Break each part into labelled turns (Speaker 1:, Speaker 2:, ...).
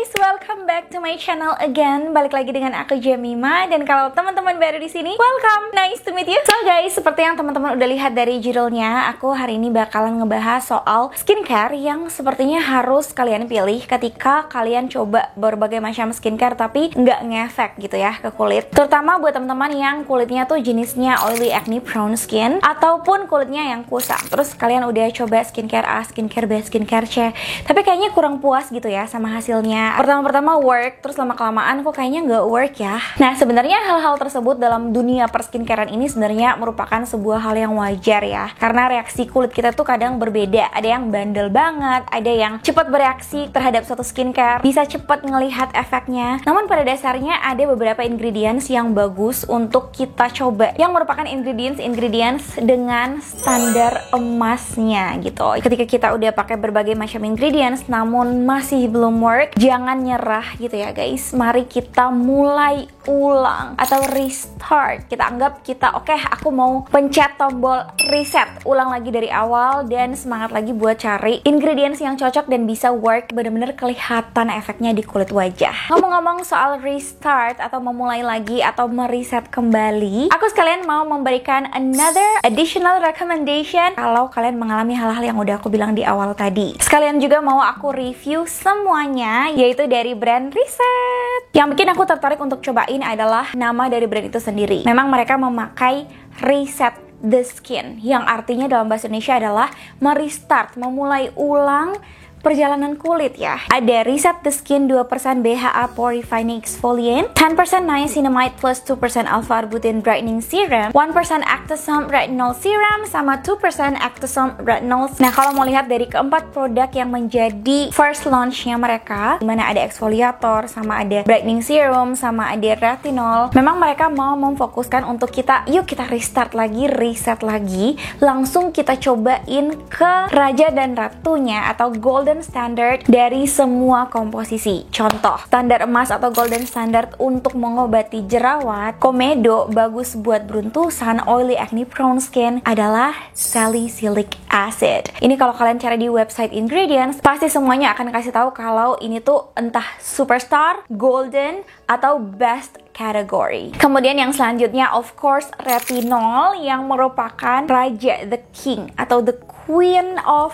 Speaker 1: guys, welcome back to my channel again. Balik lagi dengan aku Jemima, dan kalau teman-teman baru di sini, welcome, nice to meet you. So guys, seperti yang teman-teman udah lihat dari judulnya, aku hari ini bakalan ngebahas soal skincare yang sepertinya harus kalian pilih ketika kalian coba berbagai macam skincare tapi nggak ngefek gitu ya ke kulit. Terutama buat teman-teman yang kulitnya tuh jenisnya oily acne prone skin ataupun kulitnya yang kusam. Terus kalian udah coba skincare A, skincare B, skincare C, tapi kayaknya kurang puas gitu ya sama hasilnya. Pertama-pertama work, terus lama-kelamaan kok kayaknya nggak work ya. Nah, sebenarnya hal-hal tersebut dalam dunia perskincarean ini sebenarnya merupakan sebuah hal yang wajar ya. Karena reaksi kulit kita tuh kadang berbeda. Ada yang bandel banget, ada yang cepat bereaksi terhadap suatu skincare, bisa cepat ngelihat efeknya. Namun pada dasarnya ada beberapa ingredients yang bagus untuk kita coba, yang merupakan ingredients dengan standar emasnya gitu. Ketika kita udah pakai berbagai macam ingredients namun masih belum work, jangan nyerah gitu ya guys. Mari kita mulai ulang atau restart. Kita anggap kita oke, aku mau pencet tombol reset, ulang lagi dari awal dan semangat lagi buat cari ingredients yang cocok dan bisa work, bener-bener kelihatan efeknya di kulit wajah. Ngomong-ngomong soal restart atau memulai lagi atau mereset kembali, aku sekalian mau memberikan another additional recommendation kalau kalian mengalami hal-hal yang udah aku bilang di awal tadi. Sekalian juga mau aku review semuanya, yaitu dari brand Reset. Yang bikin aku tertarik untuk cobain adalah nama dari brand itu sendiri. Memang mereka memakai Reset the Skin, yang artinya dalam bahasa Indonesia adalah merestart, memulai ulang perjalanan kulit ya. Ada Reset the Skin 2% BHA Pore Refining Exfoliant, 10% Niacinamide plus 2% Alpha Arbutin Brightening Serum, 1% Actosome Retinol Serum, sama 2% Actosome Retinol. Nah, kalau mau lihat dari keempat produk yang menjadi first launch-nya mereka, dimana ada exfoliator, sama ada brightening serum, sama ada retinol, memang mereka mau memfokuskan untuk kita, yuk kita restart lagi, reset lagi, langsung kita cobain ke raja dan ratunya atau golden standard dari semua komposisi. Contoh, standar emas atau golden standard untuk mengobati jerawat, komedo, bagus buat beruntusan, oily acne prone skin adalah salicylic acid. Ini kalau kalian cari di website ingredients, pasti semuanya akan kasih tahu kalau ini tuh entah superstar, golden, atau best category. Kemudian yang selanjutnya of course retinol, yang merupakan raja, the king atau the queen of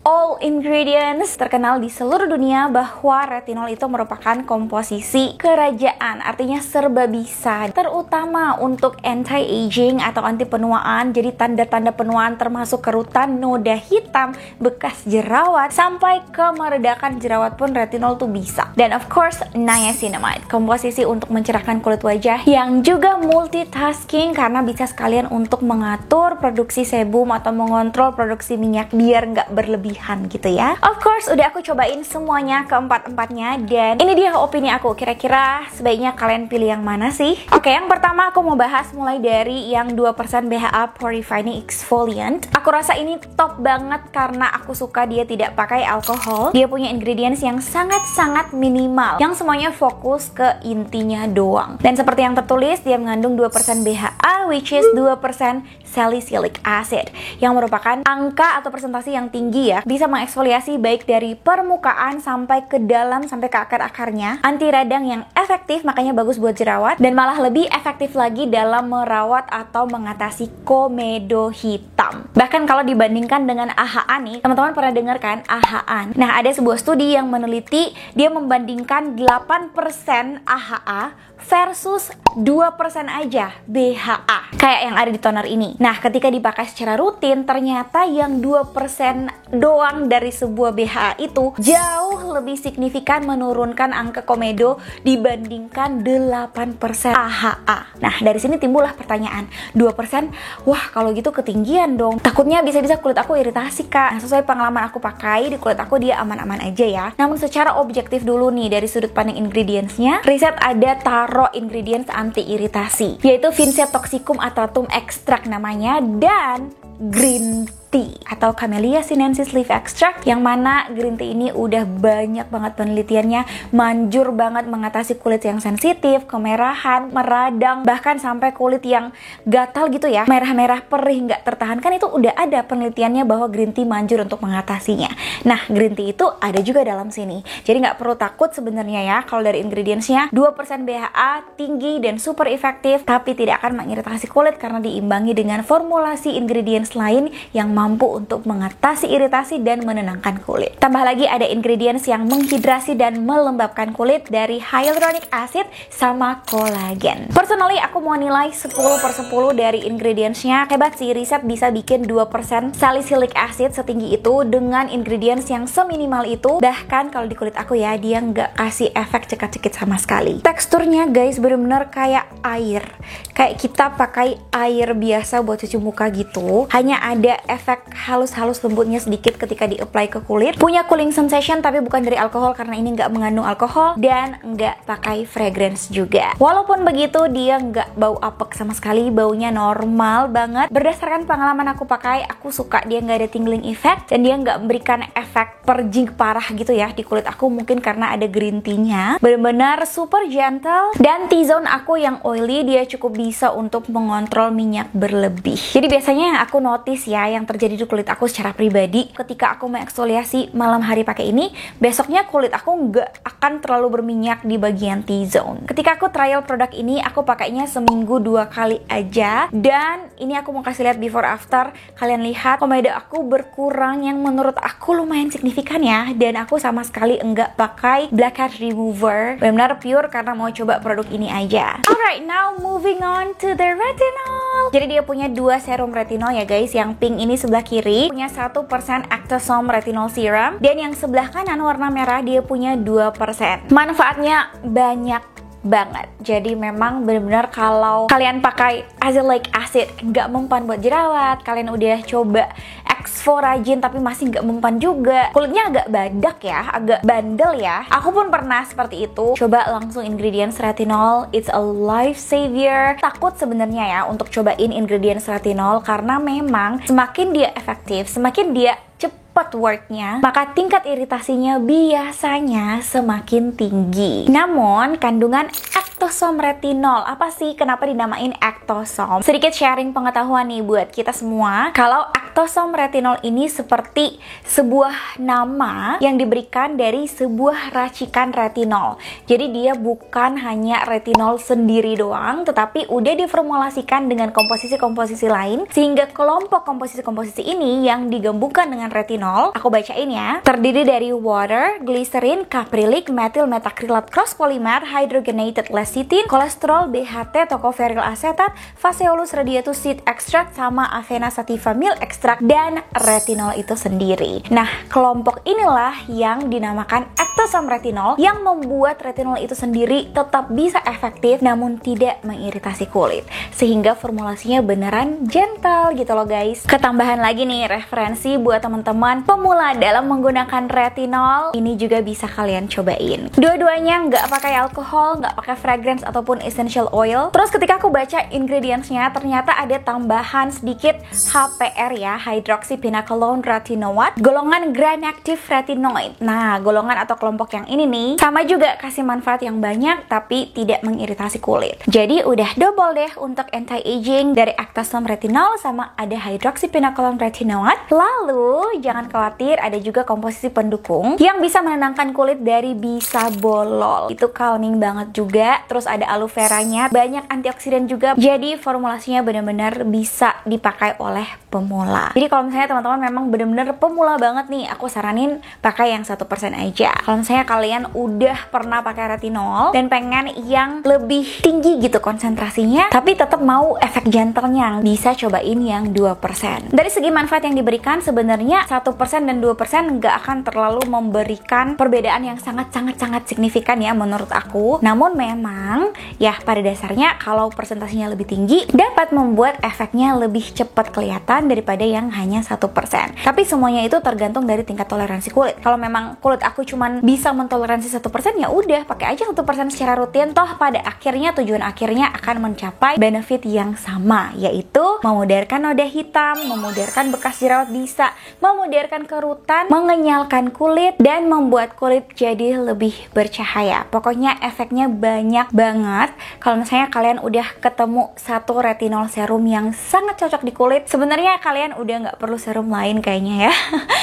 Speaker 1: all ingredients, terkenal di seluruh dunia bahwa retinol itu merupakan komposisi kerajaan, artinya serba bisa, terutama untuk anti-aging atau anti penuaan. Jadi tanda-tanda penuaan termasuk kerutan, noda hitam, bekas jerawat, sampai ke meredakan jerawat pun retinol tuh bisa. Dan of course niacinamide, komposisi untuk mencerahkan kulit wajah yang juga multitasking karena bisa sekalian untuk mengatur produksi sebum atau mengontrol produksi minyak biar nggak berlebihan gitu ya. Of course udah aku cobain semuanya, keempat-empatnya, dan ini dia opini aku. Kira-kira sebaiknya kalian pilih yang mana sih? Oke, yang pertama aku mau bahas mulai dari yang 2% BHA Pore Refining Exfoliant. Aku rasa ini top banget karena aku suka dia tidak pakai alkohol. Dia punya ingredients yang sangat-sangat minimal, yang semuanya fokus ke intinya doang. Dan seperti yang tertulis, dia mengandung 2% BHA, which is 2% salicylic acid, yang merupakan angka atau persentase yang tinggi ya. Bisa mengeksfoliasi baik dari permukaan sampai ke dalam, sampai ke akar-akarnya. Anti radang yang efektif, makanya bagus buat jerawat. Dan malah lebih efektif lagi dalam merawat atau mengatasi komedo hitam. Bahkan kalau dibandingkan dengan AHA nih, teman-teman pernah dengar kan AHA? Nah, ada sebuah studi yang meneliti, dia membandingkan 8% AHA versus 2% aja BHA, kayak yang ada di toner ini. Nah, ketika dipakai secara rutin, ternyata yang 2% doang dari sebuah BHA itu jauh lebih signifikan menurunkan angka komedo dibandingkan 8% AHA. Nah, dari sini timbullah pertanyaan, 2%, wah kalau gitu ketinggian dong. Takutnya bisa-bisa kulit aku iritasi kak. Nah, sesuai pengalaman aku pakai, di kulit aku dia aman-aman aja ya. Namun secara objektif dulu nih, dari sudut pandang ingredientsnya, Reset ada taruh ingredients anti iritasi, yaitu Vincent Toxicum atratum extract namanya, dan green Tea atau Camellia sinensis leaf extract, yang mana green tea ini udah banyak banget penelitiannya, manjur banget mengatasi kulit yang sensitif, kemerahan, meradang, bahkan sampai kulit yang gatal gitu ya, merah-merah, perih, nggak tertahankan, itu udah ada penelitiannya bahwa green tea manjur untuk mengatasinya. Nah, green tea itu ada juga dalam sini, jadi nggak perlu takut sebenarnya ya kalau dari ingredientsnya. 2% BHA, tinggi dan super efektif, tapi tidak akan mengiritasi kulit karena diimbangi dengan formulasi ingredients lain yang mampu untuk mengatasi iritasi dan menenangkan kulit. Tambah lagi ada ingredients yang menghidrasi dan melembabkan kulit dari hyaluronic acid sama kolagen. Personally aku mau nilai 10/10 dari ingredientsnya. Hebat sih, riset bisa bikin 2% salicylic acid setinggi itu dengan ingredients yang seminimal itu. Bahkan kalau di kulit aku ya, dia nggak kasih efek cekat-cekit sama sekali. Teksturnya guys bener-bener kayak air, kayak kita pakai air biasa buat cuci muka gitu. Hanya ada efek halus-halus lembutnya sedikit ketika di-apply ke kulit. Punya cooling sensation tapi bukan dari alkohol karena ini nggak mengandung alkohol dan nggak pakai fragrance juga. Walaupun begitu dia nggak bau apek sama sekali, baunya normal banget. Berdasarkan pengalaman aku pakai, aku suka dia nggak ada tingling effect dan dia nggak memberikan efek perjing parah gitu ya di kulit aku, mungkin karena ada green tea-nya. Benar-benar super gentle, dan T-zone aku yang oily dia cukup bisa untuk mengontrol minyak berlebih. Jadi biasanya yang aku notice ya, yang terjadi di kulit aku secara pribadi, ketika aku mengeksfoliasi malam hari pakai ini, besoknya kulit aku nggak akan terlalu berminyak di bagian T-zone. Ketika aku trial produk ini, aku pakainya seminggu 2 kali aja, dan ini aku mau kasih lihat before after. Kalian lihat komeda aku berkurang yang menurut aku lumayan signifikan ya, dan aku sama sekali enggak pakai blackhead remover, benar-benar pure karena mau coba produk ini aja. Alright, now moving on to the retinol. Jadi dia punya 2 serum retinol ya guys. Yang pink ini sebelah kiri punya 1% Actosome retinol serum, dan yang sebelah kanan warna merah dia punya 2%. Manfaatnya banyak banget. Jadi memang benar-benar kalau kalian pakai azelaic acid nggak mempan buat jerawat, kalian udah coba exfo rajin tapi masih nggak mempan juga, kulitnya agak badak ya, agak bandel ya, aku pun pernah seperti itu, coba langsung ingredients retinol, it's a life savior. Takut sebenarnya ya untuk cobain ingredients retinol karena memang semakin dia efektif, semakin dia cepat worknya, maka tingkat iritasinya biasanya semakin tinggi. Namun kandungan Actosome retinol, apa sih kenapa dinamain Actosome? Sedikit sharing pengetahuan nih buat kita semua. Kalau Actosome retinol ini seperti sebuah nama yang diberikan dari sebuah racikan retinol. Jadi dia bukan hanya retinol sendiri doang, tetapi udah diformulasikan dengan komposisi-komposisi lain, sehingga kelompok komposisi-komposisi ini yang digabungkan dengan retinol, aku bacain ya, terdiri dari water, glycerin, caprylic, methyl metakrilat cross polymer, hydrogenated lecithin, kolesterol, BHT, tocopherol acetat, Phaseolus radiatus seed extract, sama Avena sativa milk extract, dan retinol itu sendiri. Nah, kelompok inilah yang dinamakan Actosome retinol yang membuat retinol itu sendiri tetap bisa efektif namun tidak mengiritasi kulit, sehingga formulasinya beneran gentle gitu loh guys. Ketambahan lagi nih referensi buat teman-teman pemula dalam menggunakan retinol, ini juga bisa kalian cobain. Dua-duanya nggak pakai alkohol, nggak pakai fragrance ataupun essential oil. Terus ketika aku baca ingredientsnya, ternyata ada tambahan sedikit HPR ya, hydroxypinacolone retinoate, golongan gram active retinoid. Nah, golongan atau kelompok yang ini nih sama juga kasih manfaat yang banyak tapi tidak mengiritasi kulit. Jadi udah double deh untuk anti-aging dari Actosome retinol, sama ada hydroxypinacolone retinoate. Lalu jangan khawatir, ada juga komposisi pendukung yang bisa menenangkan kulit dari bisa bolol. Itu calming banget juga. Terus ada aloe veranya, banyak antioksidan juga. Jadi formulasinya benar-benar bisa dipakai oleh pemula. Jadi kalau misalnya teman-teman memang benar-benar pemula banget nih, aku saranin pakai yang 1% aja. Kalau misalnya kalian udah pernah pakai retinol dan pengen yang lebih tinggi gitu konsentrasinya, tapi tetap mau efek gentlenya, bisa cobain yang 2%. Dari segi manfaat yang diberikan, sebenarnya 1% dan 2% nggak akan terlalu memberikan perbedaan yang sangat signifikan ya menurut aku. Namun memang memang ya pada dasarnya kalau presentasinya lebih tinggi dapat membuat efeknya lebih cepat kelihatan daripada yang hanya 1%. Tapi semuanya itu tergantung dari tingkat toleransi kulit. Kalau memang kulit aku cuman bisa mentoleransi 1%, ya udah pakai aja 1% secara rutin, toh pada akhirnya tujuan akhirnya akan mencapai benefit yang sama, yaitu memudarkan noda hitam, memudarkan bekas jerawat bisa, memudarkan kerutan, mengenyalkan kulit, dan membuat kulit jadi lebih bercahaya. Pokoknya efeknya banyak banget. Kalau misalnya kalian udah ketemu satu retinol serum yang sangat cocok di kulit, sebenarnya kalian udah nggak perlu serum lain kayaknya ya.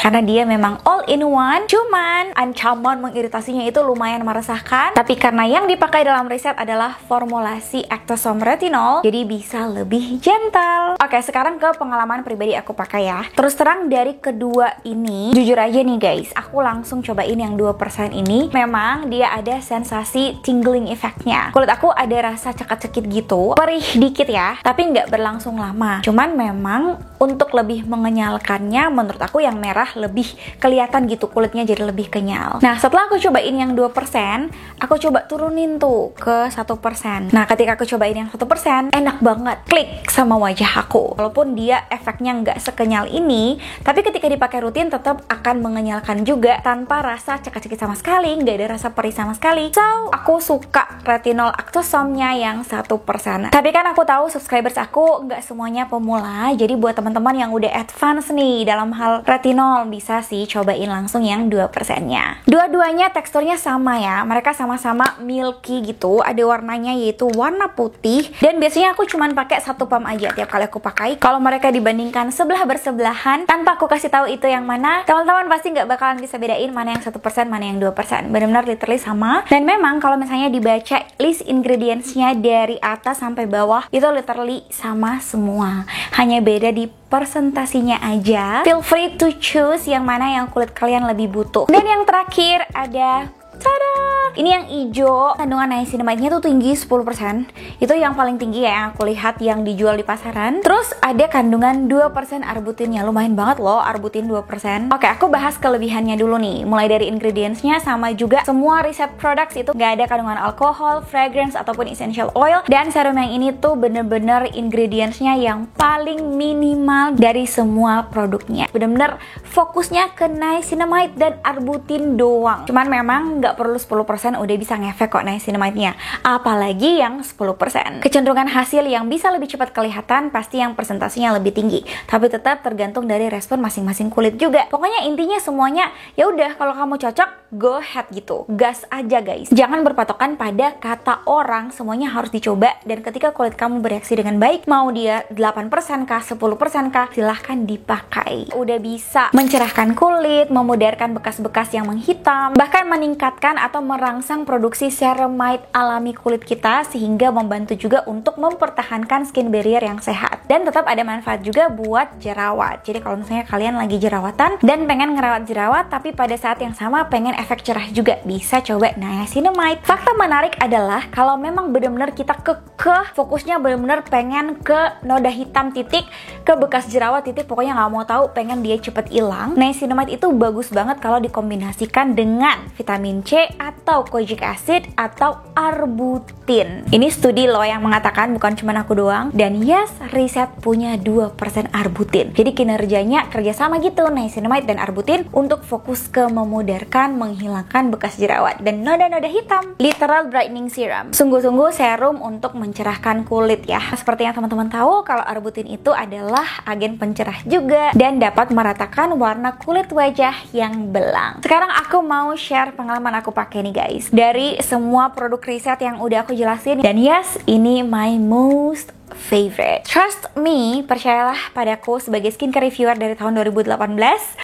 Speaker 1: Karena dia memang all in one. Cuman ancaman mengiritasinya itu lumayan meresahkan. Tapi karena yang dipakai dalam riset adalah formulasi Ectosom Retinol, jadi bisa lebih gentle. Oke, sekarang ke pengalaman pribadi aku pakai ya. Terus terang dari kedua ini, jujur aja nih guys, aku langsung cobain yang 2% ini. Memang dia ada sensasi tingling efeknya. Kulit aku ada rasa cekat-cekit gitu, perih dikit ya, tapi nggak berlangsung lama. Cuman memang untuk lebih mengenyalkannya, menurut aku yang merah lebih kelihatan gitu, kulitnya jadi lebih kenyal. Nah, setelah aku cobain yang 2%, aku coba turunin tuh ke 1%. Nah, ketika aku cobain yang 1%, enak banget, klik sama wajah aku. Walaupun dia efeknya nggak sekenyal ini, tapi ketika dipakai rutin tetap akan mengenyalkan juga tanpa rasa cekat-cekit sama sekali, nggak ada rasa perih sama sekali. So, aku suka retinol Ectosomnya yang 1%. Tapi kan aku tahu subscribers aku nggak semuanya pemula, jadi buat teman-teman yang udah advance nih dalam hal retinol, bisa sih cobain langsung yang 2%-nya. Dua-duanya teksturnya sama ya, mereka sama-sama milky gitu, ada warnanya yaitu warna putih, dan biasanya aku cuman pakai satu pump aja tiap kali aku pakai. Kalau mereka dibandingkan sebelah bersebelahan tanpa aku kasih tahu itu yang mana, teman-teman pasti nggak bakalan bisa bedain mana yang 1%, mana yang 2%. Benar-benar literally sama. Dan memang kalau misalnya dibaca list ingredients-nya dari atas sampai bawah, itu literally sama semua. Hanya beda di presentasinya aja. Feel free to choose yang mana yang kulit kalian lebih butuh. Dan yang terakhir ada, tada! Ini yang hijau, kandungan niacinamide-nya tuh tinggi 10%. Itu yang paling tinggi ya yang aku lihat yang dijual di pasaran. Terus ada kandungan 2% arbutinnya. Lumayan banget loh arbutin 2%. Oke, aku bahas kelebihannya dulu nih. Mulai dari ingredients-nya, sama juga semua riset products itu nggak ada kandungan alkohol, fragrance, ataupun essential oil. Dan serum yang ini tuh bener-bener ingredients-nya yang paling minimal dari semua produknya. Bener-bener fokusnya ke niacinamide dan arbutin doang. Cuman memang nggak perlu 10% udah bisa ngefek kok niacinamide-nya, apalagi yang 10%. Kecenderungan hasil yang bisa lebih cepat kelihatan pasti yang presentasinya lebih tinggi, tapi tetap tergantung dari respon masing-masing kulit juga. Pokoknya intinya semuanya ya udah, kalau kamu cocok go ahead gitu, gas aja guys. Jangan berpatokan pada kata orang, semuanya harus dicoba. Dan ketika kulit kamu bereaksi dengan baik, mau dia 8% kah, 10% kah, silahkan dipakai. Udah bisa mencerahkan kulit, memudarkan bekas-bekas yang menghitam, bahkan meningkatkan atau merangsang produksi ceramide alami kulit kita, sehingga membantu juga untuk mempertahankan skin barrier yang sehat. Dan tetap ada manfaat juga buat jerawat. Jadi kalau misalnya kalian lagi jerawatan dan pengen ngerawat jerawat, tapi pada saat yang sama pengen efek cerah juga, bisa coba niacinamide. Fakta menarik adalah kalau memang benar-benar kita kekeh fokusnya benar-benar pengen ke noda hitam titik, ke bekas jerawat titik, pokoknya nggak mau tahu, pengen dia cepet hilang, niacinamide itu bagus banget kalau dikombinasikan dengan vitamin C atau kojic acid atau arbutin. Ini studi loh yang mengatakan, bukan cuma aku doang. Dan yes, riset punya 2% arbutin. Jadi kinerjanya kerjasama gitu, niacinamide dan arbutin, untuk fokus ke memudarkan, menghilangkan bekas jerawat dan noda-noda hitam. Literal brightening serum. Sungguh-sungguh serum untuk mencerahkan kulit ya. Seperti yang teman-teman tahu, kalau arbutin itu adalah agen pencerah juga dan dapat meratakan warna kulit wajah yang belang. Sekarang aku mau share pengalaman aku pakai nih guys, dari semua produk riset yang udah aku jelasin. Dan yes, ini my most favorite. Trust me, percayalah padaku sebagai skincare reviewer dari tahun 2018,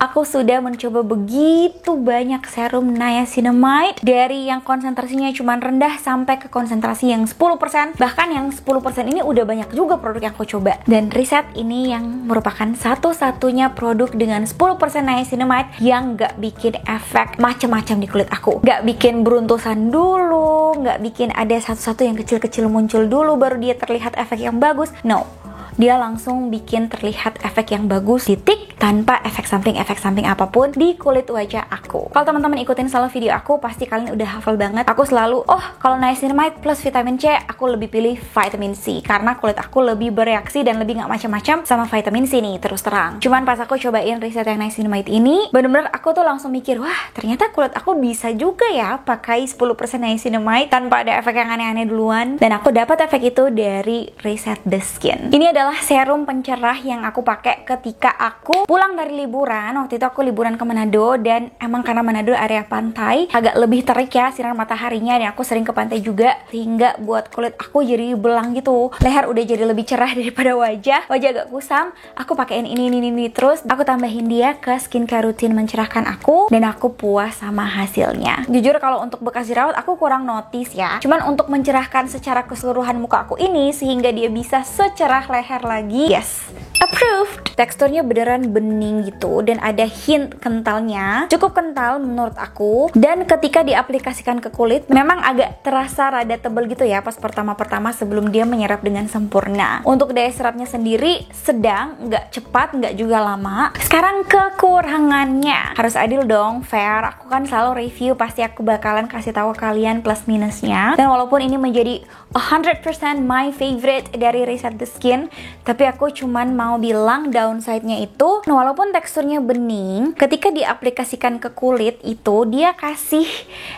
Speaker 1: aku sudah mencoba begitu banyak serum niacinamide, dari yang konsentrasinya cuma rendah sampai ke konsentrasi yang 10%. Bahkan yang 10% ini udah banyak juga produk yang aku coba. Dan riset ini yang merupakan satu-satunya produk dengan 10% niacinamide yang gak bikin efek macam-macam di kulit aku. Gak bikin beruntusan dulu, gak bikin ada satu-satu yang kecil-kecil muncul dulu baru dia terlihat efek yang bagus. No, dia langsung bikin terlihat efek yang bagus titik, tanpa efek samping apapun di kulit wajah aku. Kalau teman-teman ikutin selalu video aku, pasti kalian udah hafal banget. Aku selalu, kalau niacinamide plus vitamin C, aku lebih pilih vitamin C karena kulit aku lebih bereaksi dan lebih nggak macam-macam sama vitamin C nih, terus terang. Cuman pas aku cobain riset yang niacinamide ini, bener-bener aku tuh langsung mikir, wah ternyata kulit aku bisa juga ya pakai 10% niacinamide tanpa ada efek yang aneh-aneh duluan. Dan aku dapat efek itu dari Reset the Skin. Ini adalah serum pencerah yang aku pakai ketika aku pulang dari liburan. Waktu itu aku liburan ke Manado, dan emang karena Manado area pantai, agak lebih terik ya sinar mataharinya, dan aku sering ke pantai juga, sehingga buat kulit aku jadi belang gitu. Leher udah jadi lebih cerah daripada wajah agak kusam. Aku pakein ini terus aku tambahin dia ke skincare rutin mencerahkan aku, dan aku puas sama hasilnya. Jujur kalau untuk bekas jerawat aku kurang notice ya. Cuman untuk mencerahkan secara keseluruhan muka aku ini sehingga dia bisa secerah leher lagi, yes, approved. Teksturnya beneran bening gitu, dan ada hint kentalnya, cukup kental menurut aku. Dan ketika diaplikasikan ke kulit, memang agak terasa rada tebal gitu ya pas pertama-pertama sebelum dia menyerap dengan sempurna. Untuk daya serapnya sendiri sedang, nggak cepat, nggak juga lama. Sekarang kekurangannya, harus adil dong, fair. Aku kan selalu review, pasti aku bakalan kasih tahu kalian plus minusnya. Dan walaupun ini menjadi 100% my favorite dari Reset the Skin, tapi aku cuman mau bilang downside-nya itu, walaupun teksturnya bening, ketika diaplikasikan ke kulit itu dia kasih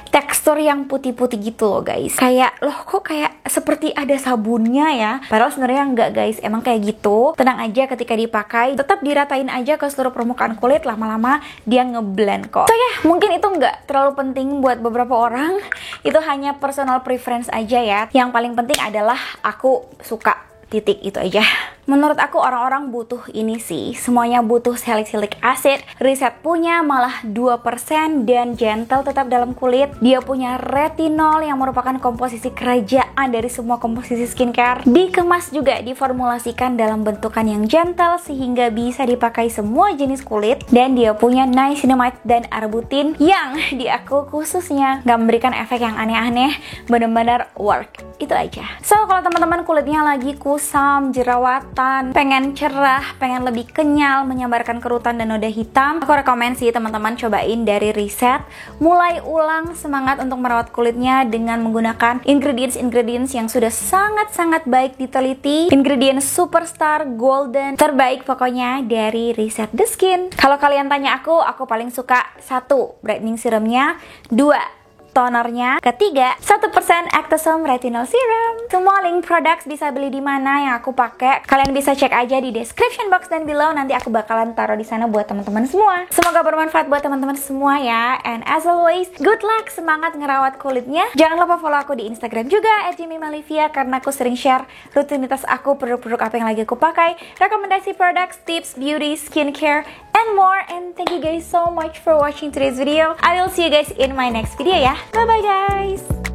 Speaker 1: tekstur yang putih-putih gitu loh guys. Kayak, loh kok kayak seperti ada sabunnya ya. Padahal sebenarnya enggak guys, emang kayak gitu. Tenang aja, ketika dipakai tetap diratain aja ke seluruh permukaan kulit, lama-lama dia ngeblend kok. So ya, mungkin itu enggak terlalu penting buat beberapa orang. Itu hanya personal preference aja ya. Yang paling penting adalah aku suka, titik, itu aja. Menurut aku orang-orang butuh ini sih, semuanya butuh salicylic acid. Reset punya malah 2% dan gentle tetap dalam kulit. Dia punya retinol yang merupakan komposisi kerajaan dari semua komposisi skincare. Dikemas juga, diformulasikan dalam bentukan yang gentle sehingga bisa dipakai semua jenis kulit. Dan dia punya niacinamide dan arbutin yang di aku khususnya gak memberikan efek yang aneh-aneh, bener-bener work. Itu aja. So kalau teman-teman kulitnya lagi kusam, jerawat, pengen cerah, pengen lebih kenyal, menyamarkan kerutan dan noda hitam, aku rekomend sih teman-teman cobain dari Reset. Mulai ulang semangat untuk merawat kulitnya dengan menggunakan ingredients yang sudah sangat-sangat baik diteliti. Ingredients superstar, golden, terbaik pokoknya dari Reset the Skin. Kalau kalian tanya aku paling suka 1. brightening serumnya, 2. tonernya, ketiga 1% Ectoderm Retinol Serum. Semua link products bisa beli di mana yang aku pakai. Kalian bisa cek aja di description box dan below. Nanti aku bakalan taruh di sana buat teman-teman semua. Semoga bermanfaat buat teman-teman semua ya. And as always, good luck, semangat ngerawat kulitnya. Jangan lupa follow aku di Instagram juga @jemimalivia, karena aku sering share rutinitas aku, produk-produk apa yang lagi aku pakai, rekomendasi products, tips, beauty, skincare, and more. And thank you guys so much for watching today's video. I will see you guys in my next video ya. Bye bye guys.